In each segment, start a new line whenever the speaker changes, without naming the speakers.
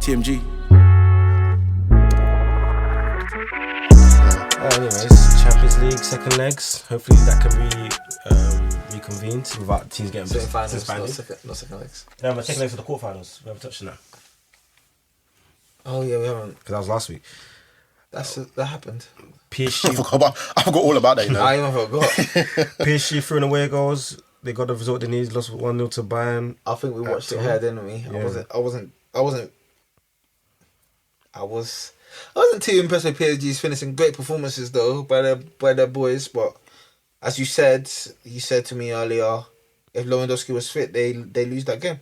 TMG.
Anyways, Champions League second legs. Hopefully that can be reconvened without teams getting
Semi-finals, not second legs.
No, but second legs for the quarterfinals. We haven't touched on that.
Oh yeah, we haven't.
Because that was last week.
That happened.
PSG.
I forgot all about that. You know?
I even forgot.
PSG threw in away goals. They got the result they needed. Lost 1-0 to Bayern.
I think we watched it here, didn't we?
Yeah.
I wasn't too impressed with PSG's finishing. Great performances though by their boys, but as you said to me earlier, if Lewandowski was fit, they lose that game.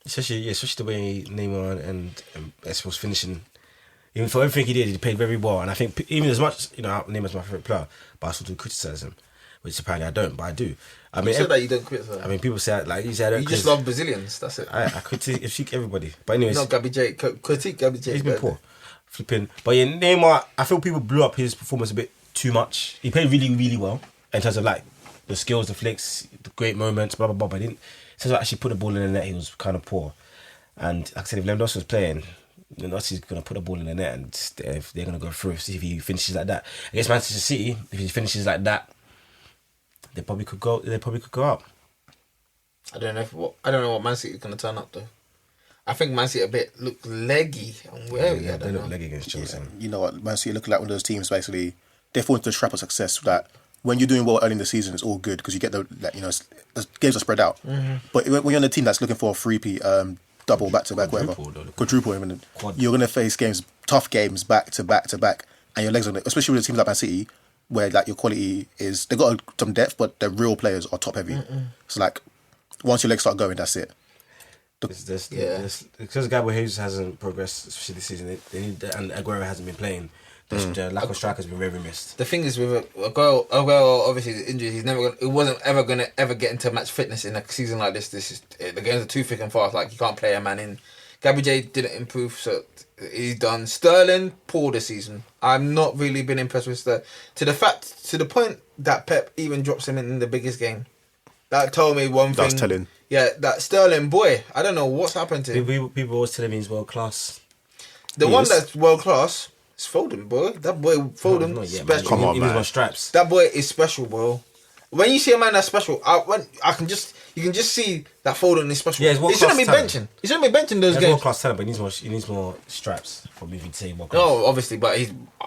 Especially the way Neymar and Messi was finishing. Even for everything he did, he played very well. And I think even as much, Neymar's my favourite player, but I still do criticise him, which apparently I don't, but I do. I mean,
you said that you don't criticise.
I mean, people say like you said.
You just love Brazilians. That's it.
I critique everybody, but anyways,
not Gabby J. Critique Gabby J.
He's been poor, flipping. But yeah, Neymar, I feel people blew up his performance a bit too much. He played really, really well in terms of like the skills, the flicks, the great moments, blah blah blah. But in terms of actually put the ball in the net, he was kind of poor. And like I said, if Lewandowski was playing, Lewandowski's going to put the ball in the net, and if they're going to go through, see if he finishes like that. Against Manchester City, if he finishes like that, they probably could go up.
I don't know what Man City is going to turn up though. I think Man City look leggy and wary.
Yeah, they look leggy against Chelsea.
Yeah. You know what? Man City looking like one of those teams. Basically, they fall into the trap of success that when you're doing well early in the season, it's all good because you get the games are spread out. Mm-hmm. But when you're on a team that's looking for a three-peat, double back to back, whatever, quadruple even, you're gonna face tough games back to back to back, and your legs are, especially with teams like Man City, where like your quality is, they got some depth, but their real players are top heavy. So like, once your legs start going, that's it.
Because Gabriel Jesus hasn't progressed, especially this season, and Aguero hasn't been playing. The lack of strikers has been very missed.
The thing is with Aguero, obviously the injury, he wasn't ever gonna get into match fitness in a season like this. The games are too thick and fast. Like you can't play a man in. Gabby J didn't improve, so he's done. Sterling poor this season. I've not really been impressed with Sterling. To the point that Pep even drops him in the biggest game. That told me one thing.
That's telling.
Yeah, that Sterling boy. I don't know what's happened to him.
People always tell him he's world class.
The one that's world class. It's Foden, boy. That boy Foden, special.
Come on, man.
Straps.
That boy is special, bro. When you see a man that's special, you can just see that Foden is special.
Yeah,
he shouldn't be benching. He shouldn't be benching those games.
World class talent, but he needs more straps. Probably if you'd say world class.
No, obviously, but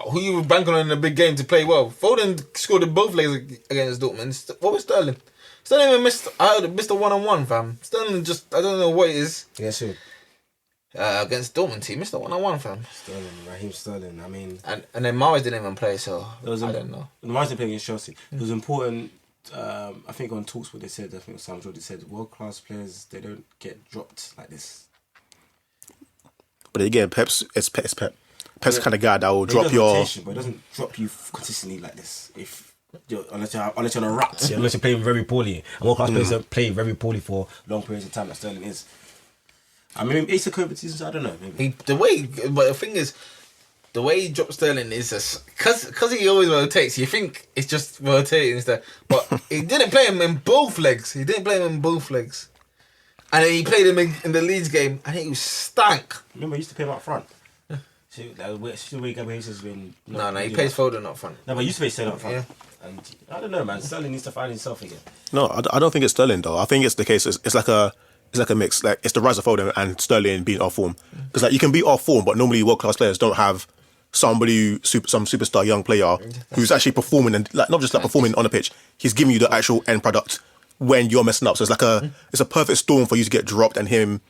who you banking on in a big game to play well? Foden scored in both legs against Dortmund. What was Sterling? Sterling even missed a one-on-one, fam. Sterling just, I don't know what it is.
Yeah, sure.
Against Dortmund team, missed a one-on-one, fam.
Raheem Sterling. I mean,
and then Mahrez didn't even play, so I don't know.
Mahrez didn't play against Chelsea. It was important. I think on Talks, what they said, I think Sam Jordan said, world class players, they don't get dropped like this.
But again, Pep's Pep. Pep's the kind of guy that will drop your.
But it doesn't drop you consistently like this. Unless you're on a rut, unless you're playing very poorly, and world class players don't play very poorly for long periods of time, like Sterling is. I mean, it's a COVID season, so I don't know. Maybe.
But the thing is, the way he dropped Sterling is just because he always rotates. You think it's just rotating stuff, but he didn't play him in both legs. And then he played him in the Leeds game, and he was stank.
Remember, he used to play him up front. See the way Gabriel Jesus has been.
No, he plays Foden up front.
No, but he used to play Sterling up front.
Yeah.
And I don't know, man. Sterling needs to find himself again.
No, I don't think it's Sterling though. I think it's the case. It's like a mix. Like it's the rise of Foden and Sterling being off form. Because like you can be off form, but normally world class players don't have some superstar young player who's actually performing and like not just like performing on the pitch. He's giving you the actual end product when you're messing up. So it's like it's a perfect storm for you to get dropped and him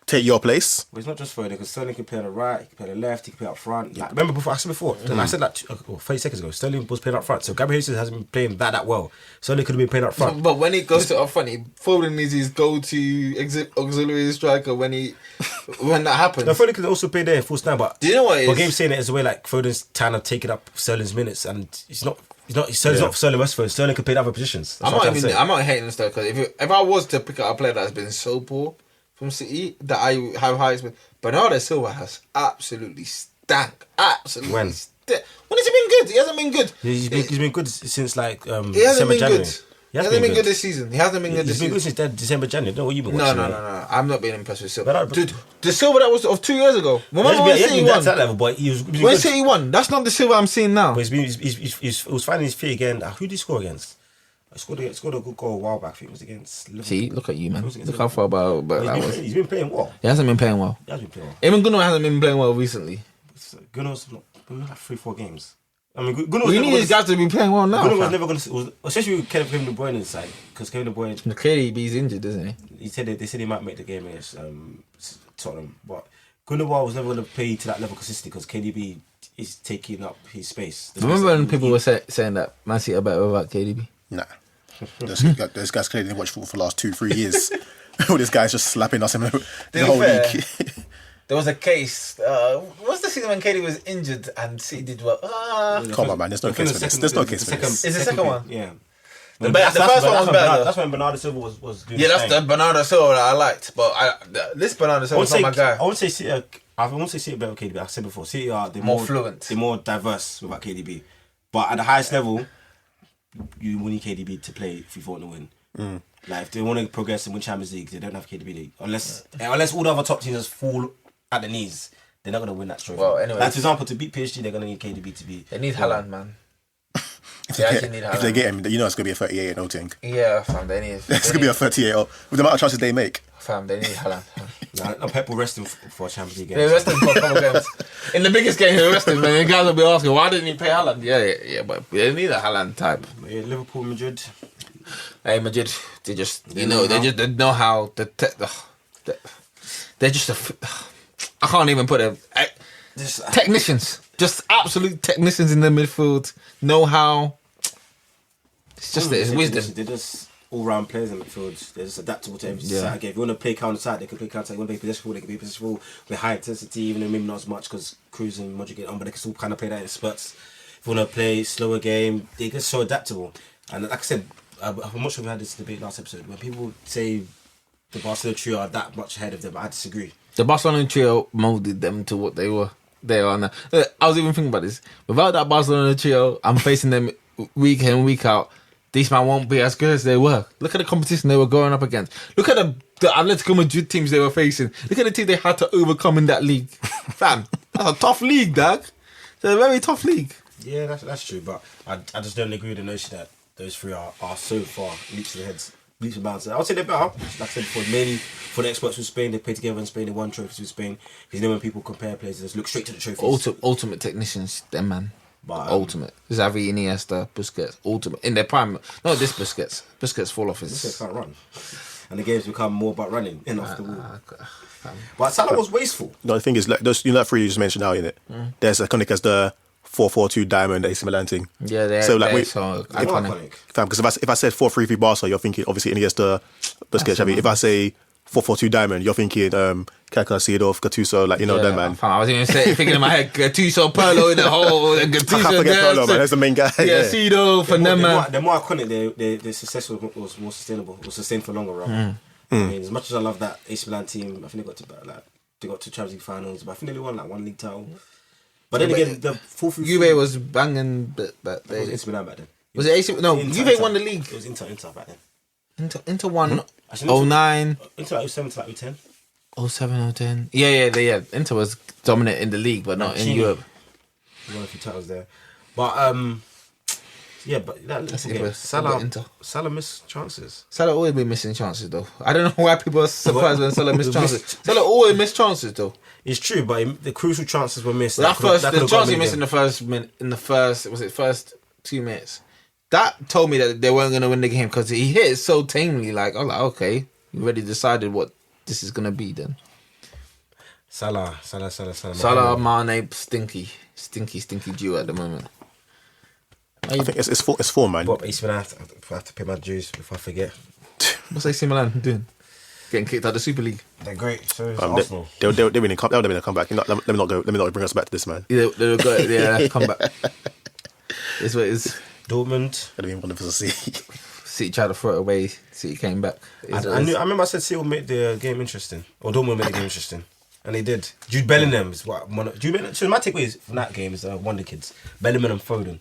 take your place.
Well, it's not just Foden, because Sterling can play on the right, he can play on the left, he can play up front. Like, remember before I said 30 seconds ago, Sterling was playing up front. So Gabriel Jesus hasn't been playing that well. Sterling could have been playing up front.
But when he goes to up front, Foden is his go-to auxiliary striker when that happens.
No, Foden can also play there full stand, but
do you know what it is?
But Gabe's saying it as a way like Foden's trying to take it up Sterling's minutes, and Sterling's not Sterling Westford. Sterling could play in other positions.
I'm not hating Sterling, because if I was to pick up a player that's been so poor from City that I have highest with, Bernardo Silva has absolutely stank. Absolutely. When has he been good? He hasn't been good.
He's been good since like
he hasn't been
January.
good. He hasn't been good this season. He hasn't been good this
He's been good
season.
since December, January. No, what you been
No.
watching?
I'm not being impressed with Silva.
But
Dude, the Silva that was of 2 years ago. Remember when City
That's
won?
that level, but he was
When
good.
City won, that's not the Silva I'm seeing now.
But he was finding his feet again. Who did he score against? I scored a good goal a while back. I think it was against Liverpool.
See, look at you, man.
It was
Look how far about that was.
He's been playing well.
He hasn't been playing well. Even Gunnar hasn't been playing well recently.
Gunnar's been like 3-4 games. I mean, Gunnar
We need these guys to be playing well now.
Gunnar was never going to, especially with Kevin De Bruyne inside, because Kevin De Bruyne.
Clearly, he's injured, isn't he?
They said he might make the game against Tottenham, but Gunnar was never going to play to that level consistently because KDB is taking up his space.
Remember when people were saying that Man City are better without KDB?
Nah. Those guys clearly didn't watch football for the last 2-3 years. All this guy's just slapping us in the whole league.
There was a case. What's the season when KDB was injured and City did well?
Come on, man. There's no case for this. There's no case for this.
Is the second one?
Yeah.
The first one was better.
That's when Bernardo Silva was doing.
Yeah, that's the Bernardo Silva that I liked. But this Bernardo Silva is not my guy.
I won't say City. I won't say City better with KDB. I said before, City are
more fluent.
They're more diverse without KDB. But at the highest level, you need KDB to play if you want to win. Like if they want to progress and win Champions League, they don't have KDB unless all the other top teams fall at the knees. They're not going to win that trophy.
Well, anyway,
like for example, to beat PSG, they're going to need KDB to be.
They need Haaland, man.
If they get him, you know it's going to be a 38 0 thing.
Yeah, fam, they need.
It's going to be a 38 0 with the amount of chances they make.
Fam, they need Haaland.
No, Pep will rest him for a Champions League game.
They rest him for a couple of games. In the biggest game, he'll rest him. And the guys will be asking, why didn't he play Haaland? Yeah, but they need a Haaland type.
Yeah, Liverpool, Madrid.
Hey, Madrid, they know how they're just I can't even put it. Technicians, just absolute technicians in the midfield. Know how. It's just it's wisdom.
They're just all-round players in midfield. They're just adaptable to every side. If you want to play counter-attack, they can play counter-attack. If you want to play possession, they can play possession with high intensity, even though maybe not as much because Cruz and Modric get on, but they can still kind of play that in spurts. If you want to play slower game, they're just so adaptable. And like I said, I'm not sure we had this debate last episode. When people say the Barcelona trio are that much ahead of them, I disagree.
The Barcelona trio molded them to what they are now. I was even thinking about this. Without that Barcelona trio, I'm facing them week in, week out. These man won't be as good as they were. Look at the competition they were going up against. Look at the Atletico Madrid teams they were facing. Look at the team they had to overcome in that league. Fam, that's a tough league, dog. It's a very tough league.
Yeah, that's true. But I just don't agree with the notion that those three are so far leaps and bounds. I would say they're better. Like I said before, mainly for the experts with Spain, they play together in Spain, they won trophies with Spain. Because then when people compare players, they just look straight to the trophies.
Ultimate technicians, them man.
But,
ultimate. Xavi, Iniesta, Busquets, ultimate. In their prime. No, this Busquets. Busquets fall off his...
Busquets can't run. And the game's become more about running in off the wall. But Salah was wasteful.
No, the thing is, like, those, that three you just mentioned now, innit? There's iconic as the 4-4-2 diamond AC Milan thing.
Yeah, they're so iconic.
Because if I said 4-3-3 Barca, you're thinking obviously Iniesta, Busquets, Xavi. If I say 4-4-2 diamond, you're thinking Kaká, Seedorf, Gattuso, like them, man.
I was even thinking in my head Gattuso, Pirlo in the hole, and Gattuso.
I can't forget Pirlo, man. That's the main guy.
Yeah, Seedorf and them, man.
They're more iconic. Their success was more sustainable. It was sustained for longer, rather. I mean, as much as I love that AC Milan team, I think they got to Champions League finals, but I think they won like one league title. But then again, the 4-3-3...
Juve was banging, but they...
It was AC Milan back then.
Was it AC? No, Juve won the league.
It was Inter back then.
Inter won 09.
Inter like 07 to like 10.
07, 010. Yeah. Inter was dominant in the league, but not in Europe.
He won a few titles there. But, yeah, but that's it. Salah missed chances.
Salah always been missing chances, though. I don't know why people are surprised when Salah missed chances. Salah always missed chances, though.
It's true, but the crucial chances were missed.
The chance he missed in the first 2 minutes. That told me that they weren't going to win the game because he hit it so tamely. Like, I was like, okay, you already decided what this is going to be then.
Salah,
Mane, stinky duo at the moment.
I think it's four, man.
But AC Milan, I have to pay my dues before I forget.
What's AC Milan doing? Getting kicked out of the Super League.
They're great. So is Arsenal.
They'll win a comeback. Let me not bring us back to this, man.
They'll go come back. It's what it is.
Dortmund.
I don't even want to see.
City tried to throw it away. City came back.
I remember I said City will make the game interesting. Or Dortmund will make the game interesting. And they did. Jude Bellingham is what Jude Bellingham. So my takeaway from that game is Wonder Kids. Bellingham and Foden.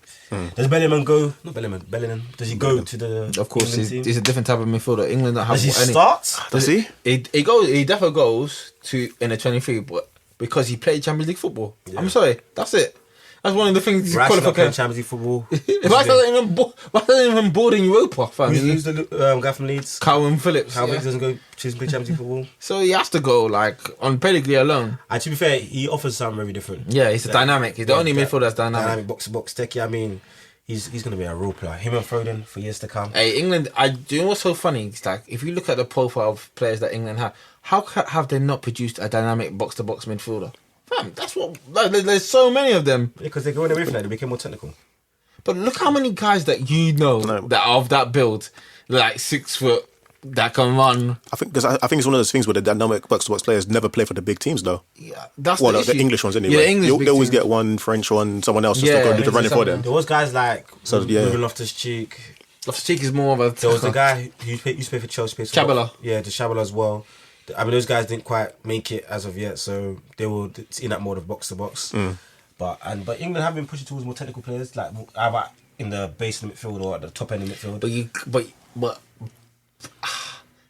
Does Bellingham go? Not Bellingham. Bellingham. Does he go to the?
Of course,
England team?
he's a different type of midfielder. England don't have
Does he
any.
start?
Does he?
He goes. He definitely goes to in the 23, but because he played Champions League football.
Yeah.
I'm sorry. That's it. That's one of the things. He's
Rashford playing
qualified.
Champions League football.
Why doesn't even board in Europa, fam?
Who's the guy from Leeds?
Calvin Phillips.
How
yeah.
doesn't go choose to play Champions League football?
So he has to go like on pedigree alone.
And to be fair, he offers something very different.
Yeah, he's a dynamic. He's the only midfielder that's dynamic.
Dynamic box to box techie. I mean, he's going to be a role player. Him and Foden for years to come.
Hey, England. Do you know what's so funny? It's like if you look at the profile of players that England have, how have they not produced a dynamic box to box midfielder? Fam, that's what. Like, there's so many of them.
Because they're going away from that, they became more technical.
But look how many guys that you know that are of that build, like 6 foot, that can run.
I think it's one of those things where the dynamic box-to-box players never play for the big teams, though.
Yeah, that's
Well,
the
the
issue.
English ones anyway.
Yeah, the English
They always
big
get one French one, someone else just
Yeah,
to go do the
yeah,
running for them.
There was guys like
Yeah.
Loftus-Cheek.
Loftus-Cheek is more of a.
There was the guy who used to play for Chelsea.
Chabala.
Yeah, the Chabala as well. I mean, those guys didn't quite make it as of yet, so they were in that mode of box to box. But England have been pushing towards more technical players, like either in the base of the midfield or at the top end of the midfield.
But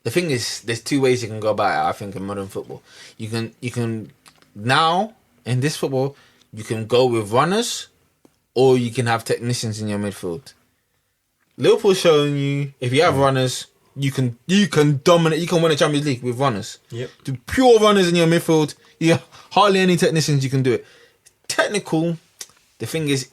the thing is, there's 2 ways you can go about it. I think in modern football, you can now in this football, you can go with runners, or you can have technicians in your midfield. Liverpool's showing you if you have runners. You can dominate. You can win a Champions League with runners.
Yep.
The pure runners in your midfield. You hardly any technicians. You can do it. Technical. The thing is,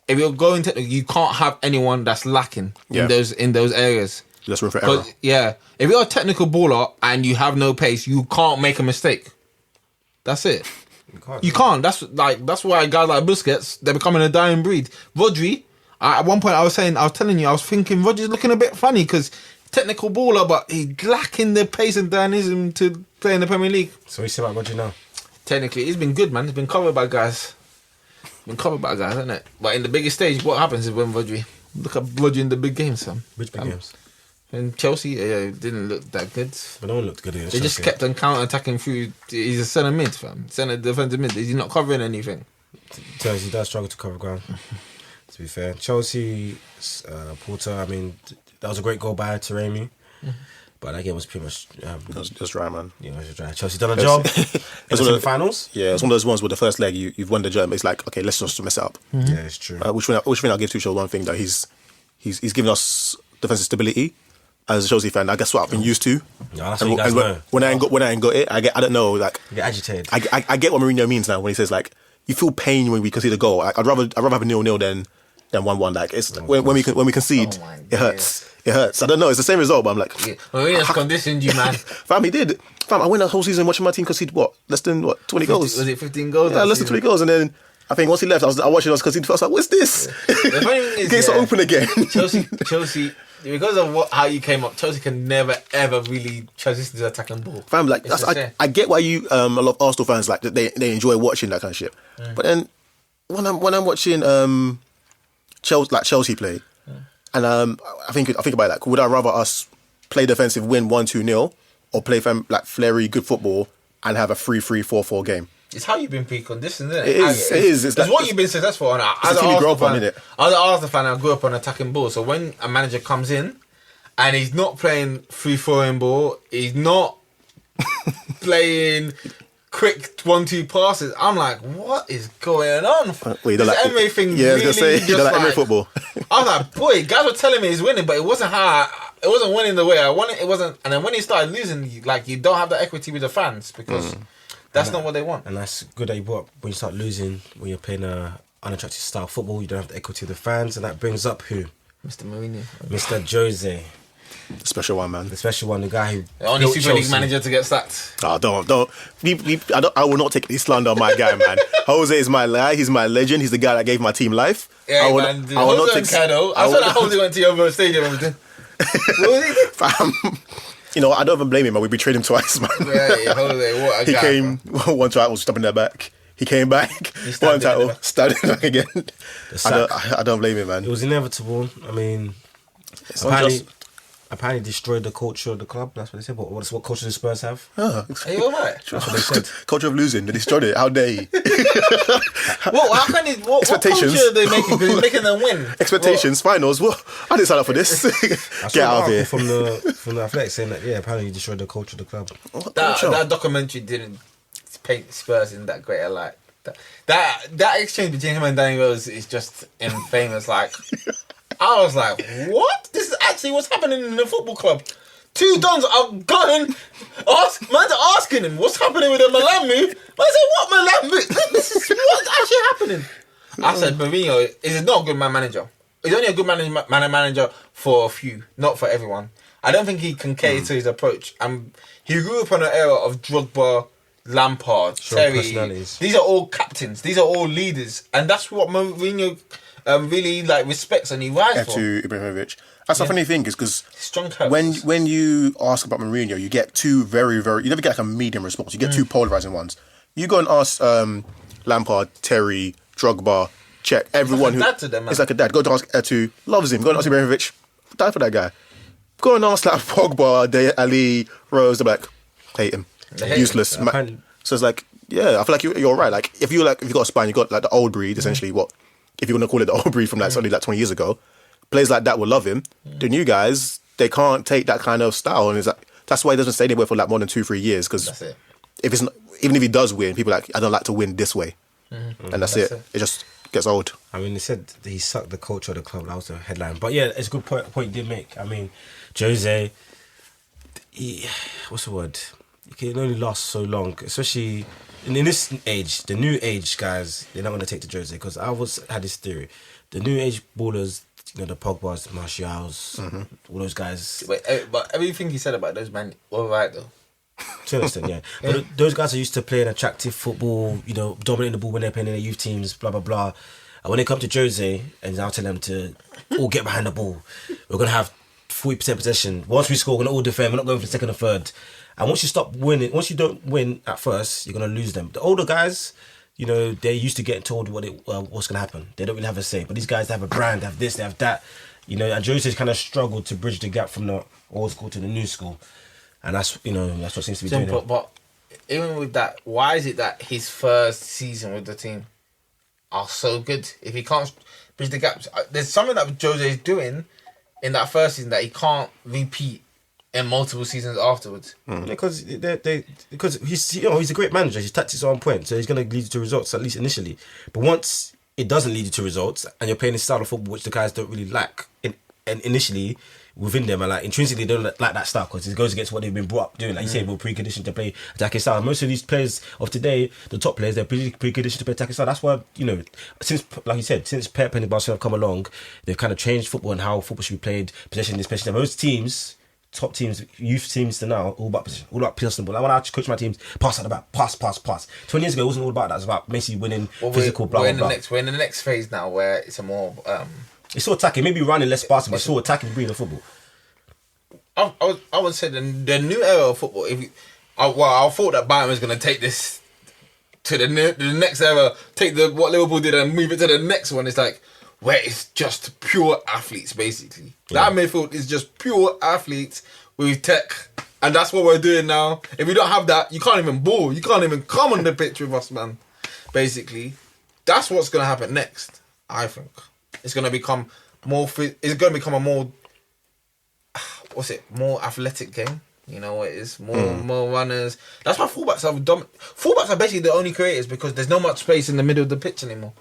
if you're going technical, you can't have anyone that's lacking in those areas.
That's room for error.
Yeah. If you're a technical baller and you have no pace, you can't make a mistake. That's it. You can't. That's why guys like Busquets, they're becoming a dying breed. Rodri. At one point, I was telling you, I was thinking Rodri's looking a bit funny because. Technical baller, but he's lacking the pace and dynamism to play in the Premier League.
So we see about Roger now.
Technically, he's been good, man. He's been covered by guys. Isn't it? But in the biggest stage, what happens is when Rodri. Look at Rodri in the big games, Sam.
Which big games?
And Chelsea didn't look that good.
But no one looked good against
They just kept on counter-attacking through. He's a centre mid, fam. Centre defensive mid. He's not covering anything.
Chelsea does struggle to cover ground. To be fair, Chelsea, Porter. I mean, that was a great goal by Taremi, but that game was pretty much.
It was dry, man.
Yeah, it was dry. Chelsea done a job. It's in the finals.
Yeah, it's one of those ones where the first leg you've won the job. It's like, okay, let's just mess it up.
Yeah, it's true.
Which thing I'll give Tuchel one thing that he's given us defensive stability. As a Chelsea fan, I guess what I've been used to.
Yeah, that's what you guys know.
When I ain't got it, I don't know. Like
You get agitated.
I get what Mourinho means now when he says like you feel pain when we concede a goal. Like, I'd rather have a 0-0 than 1-1. Like it's when we concede, it hurts. It hurts. I don't know. It's the same result, but I'm like,
Mourinho's conditioned you, man.
Fam, he did. Fam, I went the whole season watching my team concede less than 20 goals.
Was it 15 goals?
Yeah, less than 20 goals, and then I think once he left, I watching us concede. I was like, what's this?
The funny thing is,
Gates are open again.
Chelsea, because of how you came up, Chelsea can never ever really transition to attacking ball.
Fam, like I get why you a lot of Arsenal fans like they enjoy watching that kind of shit. But then when I'm watching Chelsea play, and I think about it, like, would I rather us play defensive, win 1-2-0, or play flary good football and have a 3-3, 4-4 game?
It's how you've been pre-conditioned, isn't
it? It is.
It's what you've been successful on. As an Arsenal fan, I grew up on attacking ball. So when a manager comes in and he's not playing 3-4 ball, he's not playing quick 1-2 passes, I'm like, what is going on?
Wait,
this Emery thing,
yeah, really, I was gonna say, you don't like Emery football.
I was like, boy, guys were telling me he's winning, but it wasn't it wasn't winning the way I wanted. It wasn't. And then when he started losing, you don't have the equity with the fans because that's not what they want.
And that's good that you brought up when you start losing, when you're playing a unattractive style football, you don't have the equity of the fans, and that brings up who?
Mr. Mourinho.
Mr. Jose.
The special one, man.
The special one, the guy who
the only Super League manager to get sacked.
Oh, don't. I will not take any slander on my guy, man. Jose is my guy. He's my legend. He's the guy that gave my team life.
Yeah, I will not take. I saw that Jose went to your stadium. What was he?
Fam, I don't even blame him, man. We betrayed him twice, man.
Yeah, Jose, what a guy.
He came one time, was stopping their back. He came back, one title, stabbed him back again. I don't blame him, man.
It was inevitable. I mean, apparently destroyed the culture of the club. That's what they said. What culture do Spurs have?
Are you alright?
That's what they said.
Culture of losing. They destroyed it. How dare he?
How can he? What
Expectations.
culture are they making? Because he's making them win.
Expectations, finals. Well, I didn't sign up for this.
I
Get out of here.
From the Athletic saying that apparently he destroyed the culture of the club.
That documentary didn't paint Spurs in that great a light. That exchange between him and Danny Rose is just infamous. Like, I was like, what? This is actually what's happening in the football club. Two dons are going, man's asking him, what's happening with the Milan move? I said, what Milan move? This is what's actually happening. I said, Mourinho is not a good manager. He's only a good manager for a few, not for everyone. I don't think he can cater to his approach. He grew up in an era of Drogba, Lampard, Terry. These are all captains. These are all leaders, and that's what Mourinho really respects and he rides for.
To Ibrahimovic. That's the funny thing is because
strong
when you ask about Mourinho, you get two very, very. You never get like a medium response. You get two polarizing ones. You go and ask Lampard, Terry, Drogba, Czech, everyone
it's like a dad to them, man.
It's like a dad. Go and ask Etu, loves him. Go and ask Ibrahimovic, die for that guy. Go and ask like Pogba, Ali, Rose. They're like, hate him. Useless. So it's like, yeah, I feel like you're right. Like if you got a spine, you got like the old breed. Essentially, what if you're gonna call it the old breed from like only like 20 years ago? Players like that will love him. The new guys, they can't take that kind of style, and it's like that's why he doesn't stay anywhere for like more than 2-3 years. Because if it's not, even if he does win, people are like, I don't like to win this way, and that's it. It just gets old.
I mean, they said he sucked the culture of the club. That was the headline. But yeah, it's a good point you did make. I mean, Jose, what's the word? It can only last so long, especially in this age, the new age guys. They're not going to take to Jose because I had this theory. The new age ballers, the Pogbas, Martials, all those guys.
But everything he said about those men, all right though.
To an extent, yeah. But those guys are used to playing attractive football, dominating the ball when they're playing in their youth teams, blah, blah, blah. And when they come to Jose, and I'll tell them to all get behind the ball. We're going to have 40% possession. Once we score, we're going to all defend. We're not going for the second or third. And once you stop winning, once you don't win at first, you're going to lose them. The older guys, they're used to getting told what's going to happen. They don't really have a say. But these guys, they have a brand, they have this, they have that. And Jose's kind of struggled to bridge the gap from the old school to the new school. And that's what seems to be doing it.
But even with that, why is it that his first season with the team are so good? If he can't bridge the gaps, there's something that Jose is doing in that first season that he can't repeat in multiple seasons afterwards.
Because he's a great manager. His tactics are on point, so he's going to lead you to results at least initially. But once it doesn't lead you to results, and you're playing a style of football which the guys don't really like, and initially within them, and like intrinsically they don't like that style because it goes against what they've been brought up doing. Like you say, we're preconditioned to play attacking style. Most of these players of today, the top players, they're preconditioned to play attacking style. That's why since, like you said, since Pep and Barcelona have come along, they've kind of changed football and how football should be played, possession, especially most teams. Top teams, youth teams to now, all about possession, all about personal ball. Like when I coach my teams, pass at the back, pass. 20 years ago, it wasn't all about that. It was about Messi winning, physical, blah, blah, blah.
We're in the next phase now where it's a more...
it's still attacking, maybe running less passing, but it's still attacking breed of football.
I would say the new era of football, I thought that Bayern was going to take this to the next era, take what Liverpool did and move it to the next one. It's like, where it's just pure athletes, basically. Yeah. That midfield is just pure athletes with tech. And that's what we're doing now. If we don't have that, you can't even ball. You can't even come on the pitch with us, man. Basically. That's what's going to happen next, I think. It's going to become more... It's going to become a more... more athletic game. You know what it is? More runners. That's why fullbacks are Fullbacks are basically the only creators because there's not much space in the middle of the pitch anymore.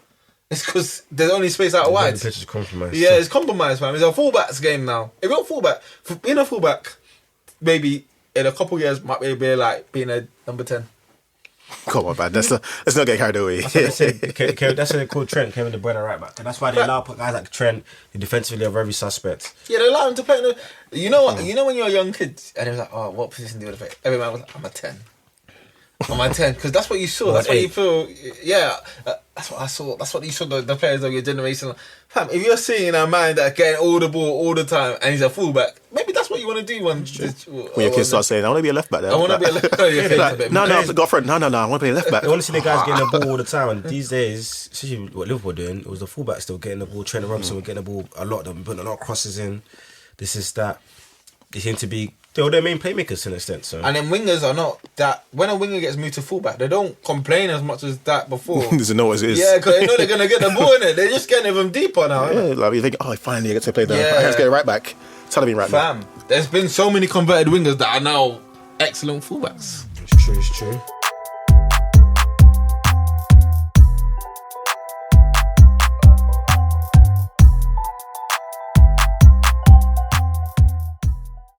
It's because there's only space out wide.
The pitch is compromised.
Yeah, it's compromised, man. It's a fullback's game now. If you're a fullback, being a fullback, maybe in a couple of years might be like being a number 10.
Come on, man. Let's not get carried away.
That's what they call Trent, Kevin De Bruyne right back. And that's why they allow guys like Trent, who defensively are very suspect.
Yeah, they allow him to play. You know when you're a young kid, and it was like, oh, what position do you want to play? Every man was like, I'm a 10. I'm a 10, because that's what you saw. That's what you feel. Yeah, that's what I saw. That's what you saw the players of your generation. Fam, if you're seeing a man that getting all the ball all the time and he's a fullback, maybe that's what you want to do when
your kids start saying, I want to be a left back.
I want to be a left back.
No, I've got a friend. No, I want to be a left back.
I want to see the guys getting the ball all the time. And these days, especially what Liverpool were doing, it was the fullback still getting the ball. Trent Robinson were getting the ball a lot. They're putting a lot of crosses in. This is that. they seem to be their main playmakers to an extent. So
And then wingers are not that. When a winger gets moved to fullback, they don't complain as much as that before.
Doesn't know what it is.
Yeah, because they know they're gonna get the ball in it. They're just getting even deeper now.
Yeah, like you think, oh, finally I get to play the.
Yeah.
Let's get it right back. Salah right now.
Fam, there's been so many converted wingers that are now excellent fullbacks.
it's true.